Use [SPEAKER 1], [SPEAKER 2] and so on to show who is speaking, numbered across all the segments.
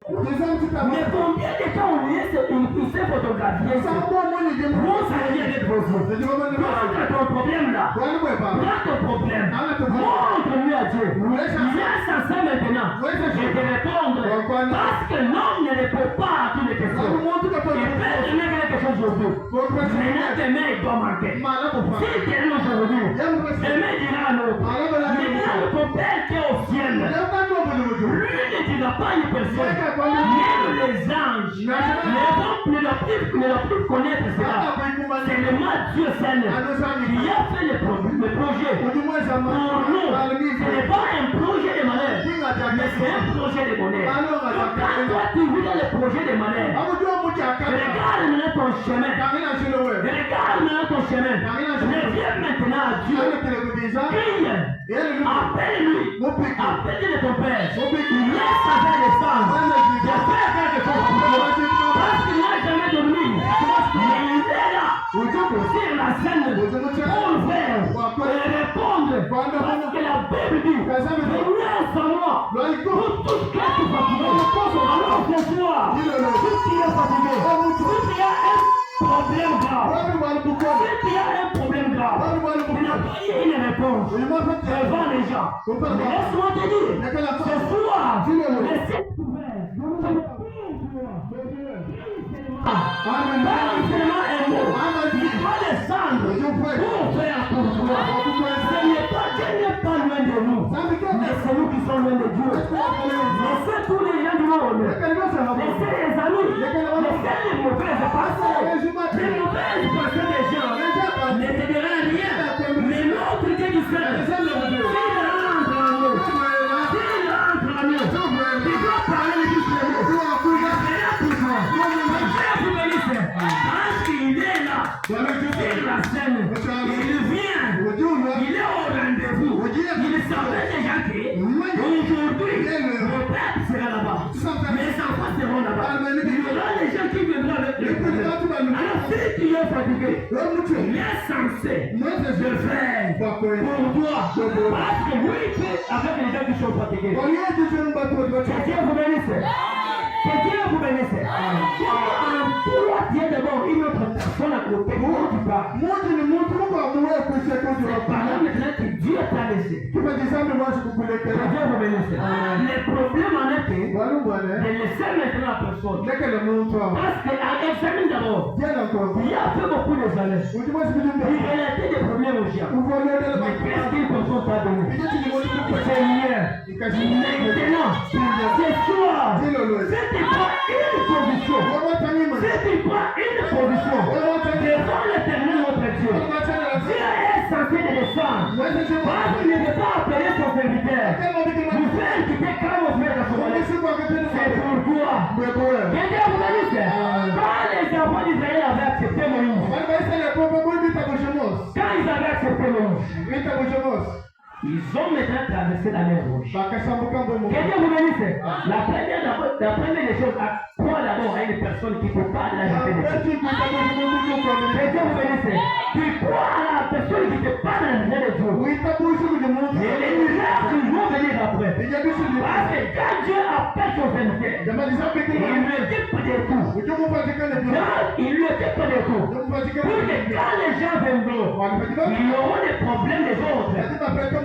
[SPEAKER 1] Mais combien de temps on s'est photographié? Bon, ça vient d'être possible. Prends ton problème là. Prends ton problème. Montre-lui à Dieu. Viens s'asseoir maintenant et te répondre. Parce que l'homme ne répond pas à toutes les questions. Il peut donner quelque chose aujourd'hui. Maintenant, demain, il doit marquer. Si tu es là aujourd'hui, demain, il dira à l'autre. Maintenant, ton Père qui est au ciel, lui ne dira pas une personne. Même les anges, les hommes ne doivent plus connaître cela. C'est le mal Dieu seul qui a fait le projet. Pour nous, ce n'est pas un projet de malheur, mais c'est un projet de bonheur. Donc quand toi tu vis dans le projet de malheur, regarde maintenant ton chemin. Regarde maintenant ton chemin. Reviens maintenant à Dieu. Prie. Appelle-lui. Appelle-lui de ton Père. Laisse sa faire descendre. De faire quelque chose pour toi. Parce qu'il n'a jamais dormi. Mais il est là. Sur la scène. Pour le faire. Et répondre. Parce que la Bible dit. Laisse en moi. Pour tout ce qui est fatigué. Alors ce soir. Tout qui est fatigué. Tout qui a un problème grave. Tout qui a un problème grave. Il n'a pas eu une réponse devant les gens. Mais laisse-moi te dire. Ce soir. Le ciel est ouvert. L'enseignement est mot. Il doit descendre pour faire pour toi. Dieu n'est pas loin de nous, mais c'est nous qui sommes loin de Dieu. Laissez tous les gens du monde, laissez les amis, laissez les mauvaises pensées, les mauvaises pensées des gens ne te dira rien. Mais notre Dieu du ciel, s'il entre en nous, il doit parler du ciel. Parce qu'il est là, sur la scène, il vient, il est au rendez-vous, il savait déjà qu'aujourd'hui, le peuple sera là-bas, mes enfants seront là-bas, il y aura les gens qui viendront avec les problèmes. Alors si tu es fatigué, il est censé le faire pour toi, parce que lui fait avec les gens qui sont fatigués. Que Dieu vous bénisse. Que Dieu vous bénisse. Toi, Dieu d'abord, une autre personne à côté. C'est par là maintenant que Dieu t'a laissé. Que Dieu vous bénisse. Le problème en est de laisser maintenant la personne. Parce qu'examine d'abord. Il a fait beaucoup de années. Il a été des problèmes aux gens. Mais qu'est-ce qu'il personne t'a donné? Seigneur, maintenant, ce soir, c'était pas une position. C'était pas une position. Devant l'éternel notre Dieu. Dieu est censé de descendre. Parce qu'il ne veut pas appeler son serviteur. Vous faire quitter quand vous faites la soirée. C'est pour toi. Que Dieu vous bénisse. Quand les enfants d'Israël avaient accepté Moïse. Quand ils avaient accepté Moïse. Ils ont maintenant traversé la mer Rouge. Que Dieu vous bénisse. La première des choses, crois d'abord à une personne qui peut pas la jeter des choses. Que Dieu vous bénisse. Tu crois à la personne qui te parle de la Dieu. Et les miracles vont venir après. Parce que quand Dieu appelle son serviteur, il ne lui dit pas de tout. Il ne lui dit pas de tout. Pour que quand les gens viendront, ils auront des problèmes des autres.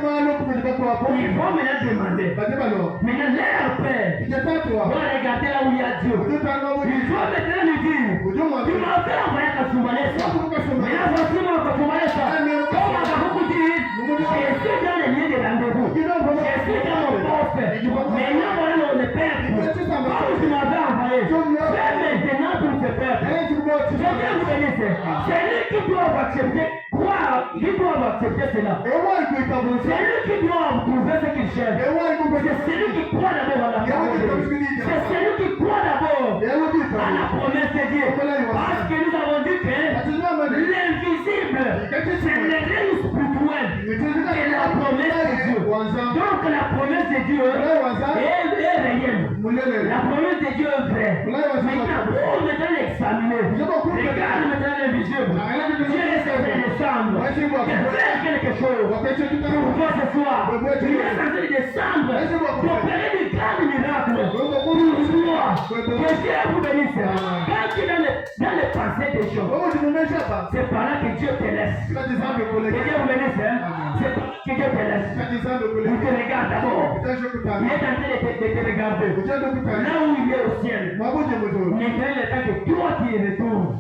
[SPEAKER 1] Ils vont maintenant demander. Maintenant, leur père va regarder là où il y a Dieu. Ils vont maintenant lui dire, tu m'as fait envoyer ta soumalessa. Mais là, voici mon soumalessa. Comme on a beaucoup dit, je suis dans les lieux de rendez-vous. Je suis dans mon poste. Maintenant, voilà le père. Comme tu m'avais envoyé, fais maintenant pour te perdre. C'est lui qui doit accepter. Ils doivent accepter cela. C'est lui qui doit trouver ce qu'il cherche. C'est lui qui croit d'abord à la parole de Dieu. C'est celui qui croit d'abord à la promesse de Dieu. Parce que nous avons dit que l'invisible, c'est le règne spirituel et la promesse de Dieu. Donc la promesse de Dieu est réelle. La promesse de Dieu est vraie. Maintenant, pour maintenant l'examiner, regarde maintenant l'invisible. Dieu est censé descendre. De faire quelque chose pour toi ce soir. Il est censé descendre pour opérer des grands miracles pour toi. Que Dieu vous bénisse. Quand tu es dans les pensées des choses, c'est par là que Dieu te laisse. Que Dieu vous bénisse. C'est par là que Dieu te laisse. Il te regarde d'abord. Il est en train de te regarder. Là où il est au ciel. Maintenant, le temps que toi tu y retournes.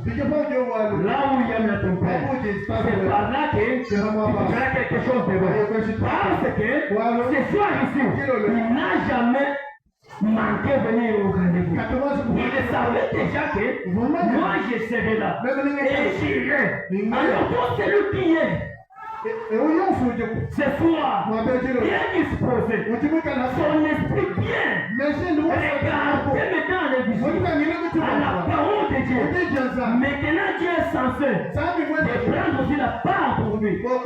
[SPEAKER 1] Là où il aime ton Père. C'est par là que tu feras quelque chose de bon. Parce que ce soir ici, il n'a jamais manqué venir au rendez-vous. Il savait déjà que moi je serai là. Et j'irai. Alors toi, c'est lui qui est. Ce soir, bien disposé, son esprit bien, regardez maintenant les visions, à la parole de Dieu. Maintenant Dieu est censé de prendre aussi la part pour lui. Que Dieu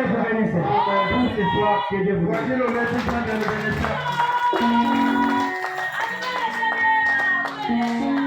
[SPEAKER 1] vous bénisse. Pour ce soir, que Dieu vous bénisse.